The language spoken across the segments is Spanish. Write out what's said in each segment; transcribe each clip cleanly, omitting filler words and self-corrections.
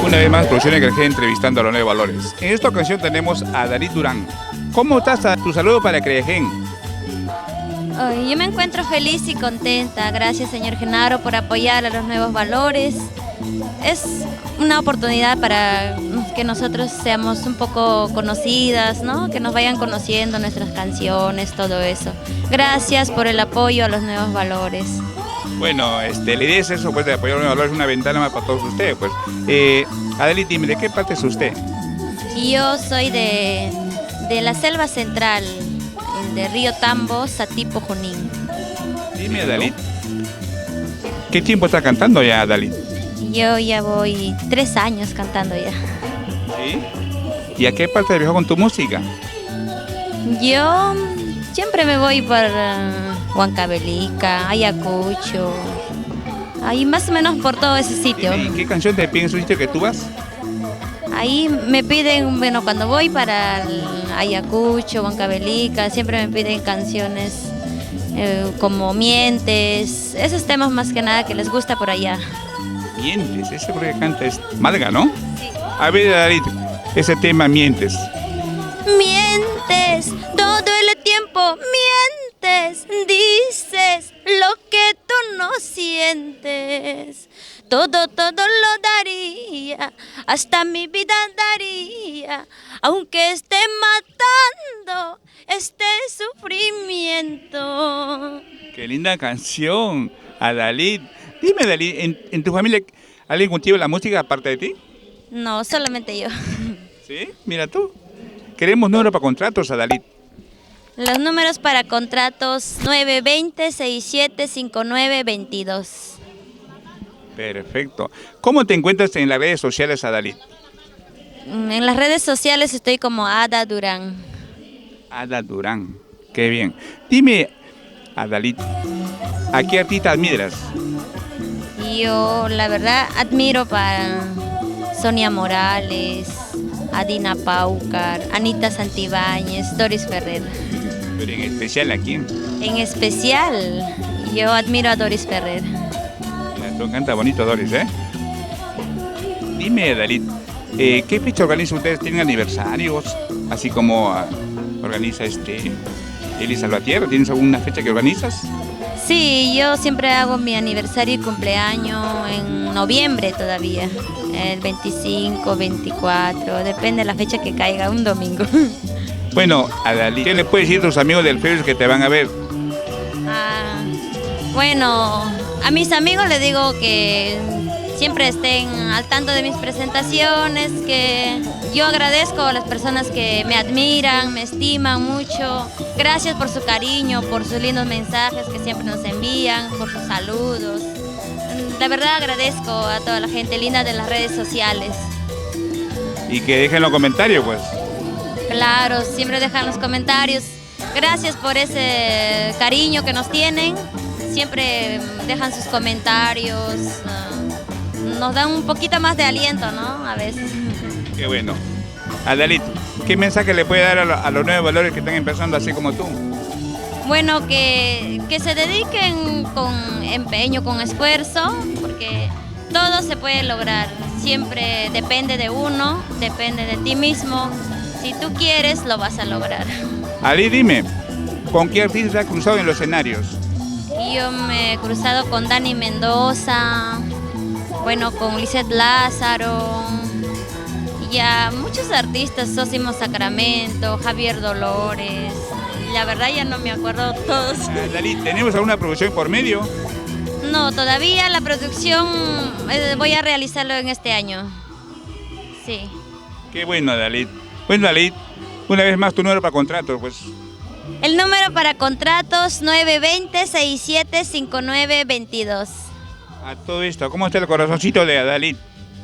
Una vez más, Producciones Grajeda entrevistando a los Nuevos Valores. En esta ocasión tenemos a Dalit Durán. ¿Cómo estás? Tu saludo para Creagen. Yo me encuentro feliz y contenta. Gracias, señor Genaro, por apoyar a los Nuevos Valores. Es una oportunidad para que nosotros seamos un poco conocidas, ¿no? Que nos vayan conociendo nuestras canciones, todo eso. Gracias por el apoyo a los Nuevos Valores. Bueno, la idea es eso, pues, de apoyar a los Nuevos Valores, una ventana más para todos ustedes, pues. Dalit, dime, ¿de qué parte es usted? Yo soy de la selva central, de Río Tambo, Satipo, Junín. Dime, Dalit, ¿qué tiempo está cantando ya, Dalit? Yo ya voy 3 años cantando ya. ¿Sí? ¿Y a qué parte viajó con tu música? Yo siempre me voy por Huancavelica, Ayacucho, ahí más o menos por todo ese sitio. ¿Y qué canción te piden en su sitio que tú vas? Ahí me piden, bueno, cuando voy para Ayacucho, Huancavelica, siempre me piden canciones como Mientes, esos temas más que nada que les gusta por allá. Mientes, ese que canta es Malga, ¿no? Sí. A ver, Dalit, ese tema Mientes. Mientes todo el tiempo, mientes, dices lo que tú no sientes. Todo lo daría, hasta mi vida daría, aunque esté matando este sufrimiento. Qué linda canción, a Dalit. Dime, Dalit, ¿en tu familia alguien cultiva la música aparte de ti? No, solamente yo. ¿Sí? Mira tú. Queremos número para contratos, a Dalit. Los números para contratos 920-675922. Perfecto. ¿Cómo te encuentras en las redes sociales, a Dalit? En las redes sociales estoy como Ada Durán. Ada Durán, qué bien. Dime, a Dalit, ¿a qué artista admiras? Yo, la verdad, admiro para Sonia Morales, a Dina Paucar, Anita Santibáñez, Doris Ferrer. Pero en especial, ¿a quién? En especial, yo admiro a Doris Ferrer. Tú canta bonito, Doris, ¿eh? Dime, Dalit, ¿qué fecha organiza ustedes? ¿Tienen aniversarios? Así como organiza Eli Salvatierra. ¿Tienes alguna fecha que organizas? Sí, yo siempre hago mi aniversario y cumpleaños en noviembre todavía. El 25, 24, depende de la fecha que caiga, un domingo. Bueno, a Dalit, ¿qué le puedes decir a tus amigos del Facebook que te van a ver? Bueno, a mis amigos les digo que siempre estén al tanto de mis presentaciones, que yo agradezco a las personas que me admiran, me estiman mucho. Gracias por su cariño, por sus lindos mensajes que siempre nos envían, por sus saludos. La verdad agradezco a toda la gente linda de las redes sociales. Y que dejen los comentarios, pues. Claro, siempre dejan los comentarios. Gracias por ese cariño que nos tienen. Siempre dejan sus comentarios. Nos dan un poquito más de aliento, ¿no? A veces. Qué bueno. A Dalit, ¿qué mensaje le puede dar a los Nuevos Valores que están empezando así como tú? Bueno, que se dediquen con empeño, con esfuerzo, porque todo se puede lograr. Siempre depende de uno, depende de ti mismo. Si tú quieres, lo vas a lograr. Ali, dime, ¿con qué artista has cruzado en los escenarios? Yo me he cruzado con Dani Mendoza, bueno, con Lisette Lázaro, ya muchos artistas, Sosimo Sacramento, Javier Dolores. La verdad ya no me acuerdo todos. Dalit, ¿tenemos alguna producción por medio? No, todavía la producción voy a realizarlo en este año. Sí. Qué bueno, Dalit. Bueno, Dalit, una vez más tu número para contratos, pues. El número para contratos 920-675922. A todo esto, ¿cómo está el corazoncito de Dalit?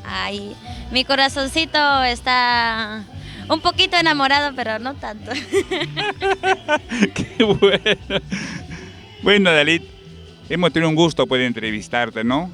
Ay, mi corazoncito está un poquito enamorado, pero no tanto. Qué bueno. Bueno, Dalit, hemos tenido un gusto pues, de entrevistarte, ¿no?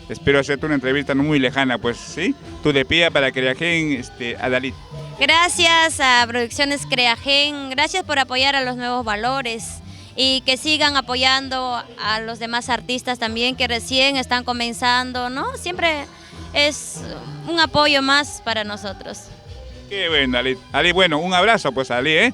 Espero hacerte una entrevista no muy lejana, pues, ¿sí? Tú de pie para que viajen a Dalit. Gracias a Producciones Creagen, gracias por apoyar a los nuevos valores y que sigan apoyando a los demás artistas también que recién están comenzando, ¿no? Siempre es un apoyo más para nosotros. Qué bueno, Ali. Ali, bueno, un abrazo pues, Ali, ¿eh?